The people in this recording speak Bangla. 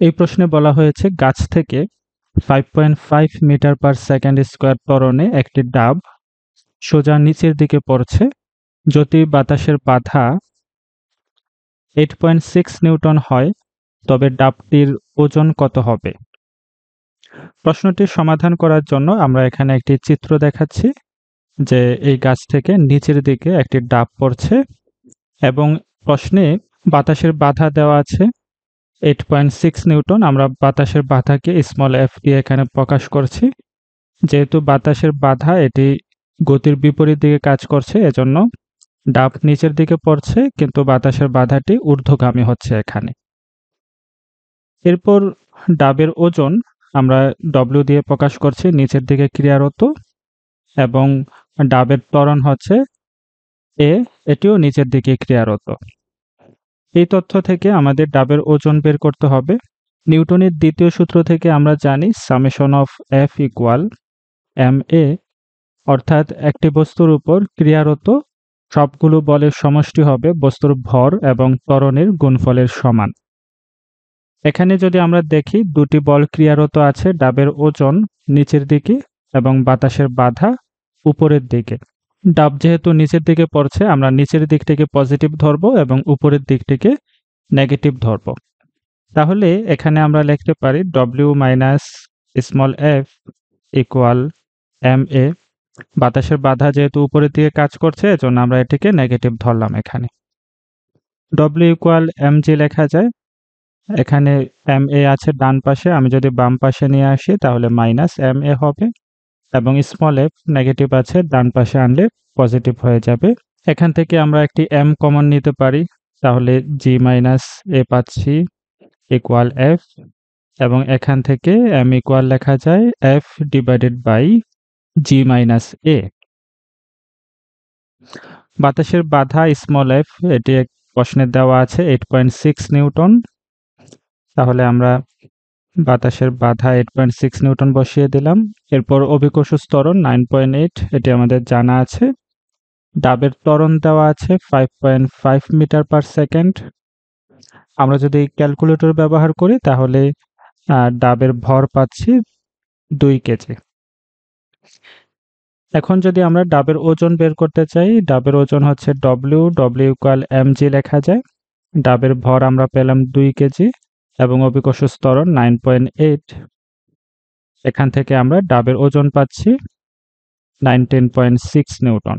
এই প্রশ্নে বলা হয়েছে গাছ থেকে 5.5 মিটার পার সেকেন্ড স্কয়ার ত্বরণে একটি ডাব সোজা নিচের দিকে পড়ছে। যদি বাতাসের বাধা 8.6 নিউটন হয় তবে ডাবটির ওজন কত হবে? প্রশ্নটির সমাধান করার জন্য আমরা এখানে একটি চিত্র দেখাচ্ছি যে এই গাছ থেকে নিচের দিকে একটি ডাব পড়ছে এবং প্রশ্নে বাতাসের বাধা দেওয়া আছে 8.6 নিউটন। আমরা বাতাসের বাধাকে স্মল f দিয়ে এখানে প্রকাশ করছি। যেহেতু বাতাসের বাধা এটি গতির বিপরীত দিকে কাজ করছে, এজন্য ডাব নিচের দিকে পড়ছে কিন্তু বাতাসের বাধাটি ঊর্ধ্বগামী হচ্ছে এখানে। এরপর ডাবের ওজন আমরা W দিয়ে প্রকাশ করছি, নিচের দিকে ক্রিয়ারত, এবং ডাবের ত্বরণ হচ্ছে A, এটিও নিচের দিকে ক্রিয়ারত। এই তথ্য থেকে আমাদের ডাবের ওজন বের করতে হবে। নিউটনের দ্বিতীয় সূত্র থেকে আমরা জানি summation of F equal ma, অর্থাৎ একটি বস্তুর উপর ক্রিয়ারত সবগুলো বলের সমষ্টি হবে বস্তুর ভর এবং ত্বরণের গুণফলের সমান। এখানে যদি আমরা দেখি দুটি বল ক্রিয়ারত আছে, ডাবের ওজন নিচের দিকে এবং বাতাসের বাধা উপরের দিকে। ডাব যেহেতু নিচের দিকে পড়ছে, আমরা নিচের দিক থেকে পজিটিভ ধরব এবং উপরের দিক থেকে নেগেটিভ ধরব। তাহলে এখানে আমরা লিখতে পারি W minus small f equal ma। বাতাসের বাধা যেহেতু উপরের দিকে কাজ করছে, এজন্য আমরা এটিকে নেগেটিভ ধরলাম এখানে। W ইকুয়াল mg লেখা যায়। এখানে ma আছে ডান পাশে, আমি যদি বাম পাশে নিয়ে আসি তাহলে মাইনাস ma হবে, এবং স্মল f নেগেটিভ আছে, ডান পাশে আনলে পজিটিভ হয়ে যাবে। এখান থেকে আমরা একটি m কমন নিতে পারি, তাহলে g মাইনাস a পাচ্ছি ইকুয়াল f, এবং এখান থেকে m ইকুয়াল লেখা যায় f divided by g minus a। বাতাসের বাধা স্মল f এটি এক প্রশ্নে দেওয়া আছে 8.6 নিউটন। তাহলে আমরা বাতাসের বাধা 8.6 নিউটন বসিয়ে দিলাম। এরপর অভিকর্ষ ত্বরণ 9.8, এটি আমাদের জানা আছে। ডাবের ত্বরণ দেওয়া আছে 5.5 মিটার পার সেকেন্ড। আমরা যদি ক্যালকুলেটর ব্যবহার করি তাহলে ডাবের ভর পাচ্ছি 2 কেজি। এখন যদি আমরা ডাবের ওজন বের করতে চাই, ডাবের ওজন হচ্ছে W ইকুয়াল mg লেখা যায়। ডাবের ভর আমরা পেলাম 2 কেজি এবং অভিকর্ষ ত্বরণ 9.8। এখান থেকে আমরা ডাবের ওজন পাচ্ছি 19.6 নিউটন।